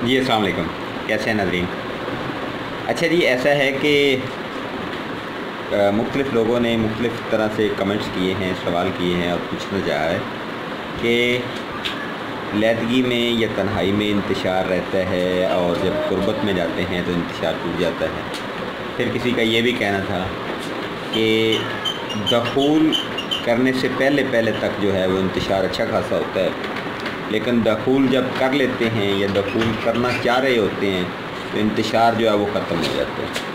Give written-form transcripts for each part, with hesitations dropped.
جی السلام علیکم، کیسے ہیں ناظرین؟ اچھا جی، ایسا ہے کہ مختلف لوگوں نے مختلف طرح سے کمنٹس کیے ہیں، سوال کیے ہیں اور پوچھنا چاہا ہے کہ علیحدگی میں یا تنہائی میں انتشار رہتا ہے اور جب قربت میں جاتے ہیں تو انتشار ٹوٹ جاتا ہے۔ پھر کسی کا یہ بھی کہنا تھا کہ دخول کرنے سے پہلے تک جو ہے وہ انتشار اچھا خاصا ہوتا ہے، لیکن دخول جب کر لیتے ہیں یا دخول کرنا چاہ رہے ہوتے ہیں تو انتشار جو ہے وہ ختم ہو جاتا ہے۔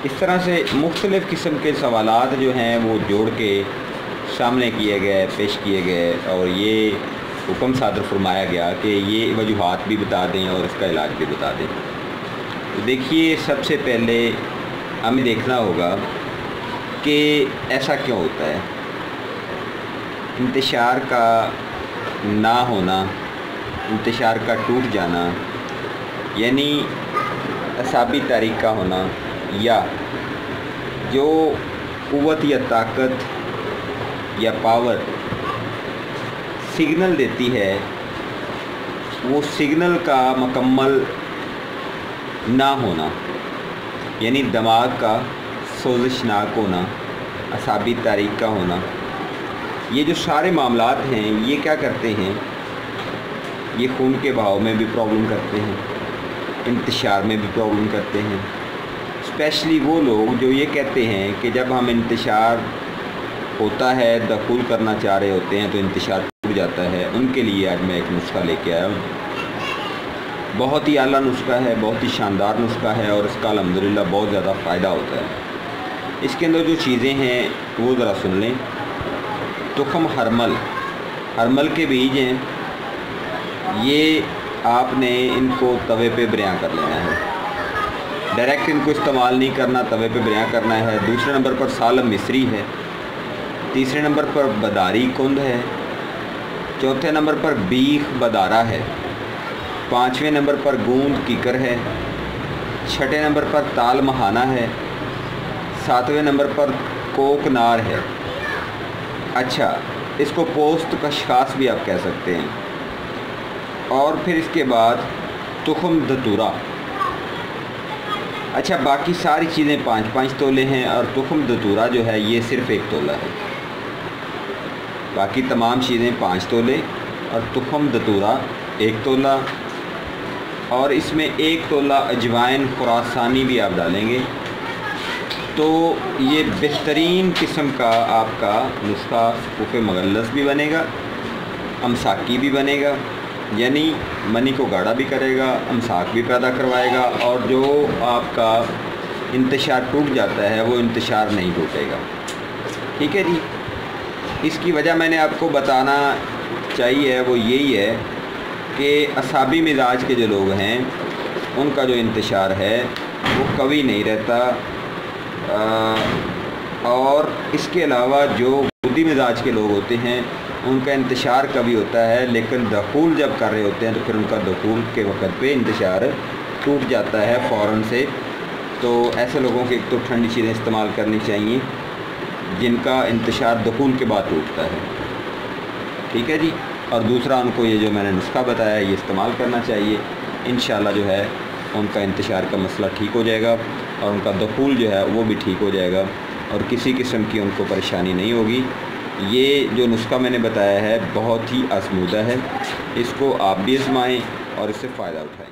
اس طرح سے مختلف قسم کے سوالات جو ہیں وہ جوڑ کے سامنے کیے گئے، پیش کیے گئے، اور یہ حکم صادر فرمایا گیا کہ یہ وجوہات بھی بتا دیں اور اس کا علاج بھی بتا دیں۔ تو دیکھیے، سب سے پہلے ہمیں دیکھنا ہوگا کہ ایسا کیوں ہوتا ہے۔ انتشار کا نہ ہونا، انتشار کا ٹوٹ جانا، یعنی اعصابی تحریک کا ہونا، یا جو قوت یا طاقت یا پاور سگنل دیتی ہے وہ سگنل کا مکمل نہ ہونا، یعنی دماغ کا سوزشناک ہونا، اعصابی تحریک کا ہونا، یہ جو سارے معاملات ہیں یہ کیا کرتے ہیں؟ یہ خون کے بہاؤ میں بھی پرابلم کرتے ہیں، انتشار میں بھی پرابلم کرتے ہیں۔ اسپیشلی وہ لوگ جو یہ کہتے ہیں کہ جب ہم انتشار ہوتا ہے، دخول کرنا چاہ رہے ہوتے ہیں تو انتشار ٹوٹ جاتا ہے، ان کے لیے آج میں ایک نسخہ لے کے آیا ہوں۔ بہت ہی اعلیٰ نسخہ ہے، بہت ہی شاندار نسخہ ہے، اور اس کا الحمدللہ بہت زیادہ فائدہ ہوتا ہے۔ اس کے اندر جو چیزیں ہیں وہ ذرا سن لیں۔ تخم ہرمل کے بیج ہیں، یہ آپ نے ان کو توے پہ بریاں کر لینا ہے، ڈائریکٹ ان کو استعمال نہیں کرنا، توے پہ بریاں کرنا ہے۔ دوسرے نمبر پر سالم مصری ہے، تیسرے نمبر پر بداری کند ہے، چوتھے نمبر پر بیخ بدارہ ہے، پانچویں نمبر پر گوند کیکر ہے، چھٹے نمبر پر تال مہانہ ہے، ساتویں نمبر پر کوک نار ہے۔ اچھا، اس کو پوست کشخاص بھی آپ کہہ سکتے ہیں۔ اور پھر اس کے بعد تخم دھتورا۔ اچھا، باقی ساری چیزیں 5-5 تولے ہیں، اور تخم دھتورا جو ہے یہ صرف 1 تولہ ہے۔ باقی تمام چیزیں 5 تولے اور تخم دھتورا 1 تولہ، اور اس میں 1 تولہ اجوائن خراسانی بھی آپ ڈالیں گے تو یہ بہترین قسم کا آپ کا نسخہ صفوف مغلظ بھی بنے گا، امساکی بھی بنے گا، یعنی منی کو گاڑھا بھی کرے گا، امساک بھی پیدا کروائے گا، اور جو آپ کا انتشار ٹوٹ جاتا ہے وہ انتشار نہیں ٹوٹے گا۔ ٹھیک ہے جی، اس کی وجہ میں نے آپ کو بتانا چاہیے وہ یہی ہے کہ اعصابی مزاج کے جو لوگ ہیں ان کا جو انتشار ہے وہ قوی نہیں رہتا، اور اس کے علاوہ جو بدی مزاج کے لوگ ہوتے ہیں ان کا انتشار کبھی ہوتا ہے، لیکن دخول جب کر رہے ہوتے ہیں تو پھر ان کا دخول کے وقت پہ انتشار ٹوٹ جاتا ہے فوراً سے۔ تو ایسے لوگوں کے ایک تو ٹھنڈی چیزیں استعمال کرنی چاہیے جن کا انتشار دخول کے بعد ٹوٹتا ہے۔ ٹھیک ہے جی، اور دوسرا ان کو یہ جو میں نے نسخہ بتایا ہے یہ استعمال کرنا چاہیے، انشاءاللہ جو ہے ان کا انتشار کا مسئلہ ٹھیک ہو جائے گا، اور ان کا دخول جو ہے وہ بھی ٹھیک ہو جائے گا، اور کسی قسم کی ان کو پریشانی نہیں ہوگی۔ یہ جو نسخہ میں نے بتایا ہے بہت ہی آزمودہ ہے، اس کو آپ بھی آزمائیں اور اس سے فائدہ اٹھائیں۔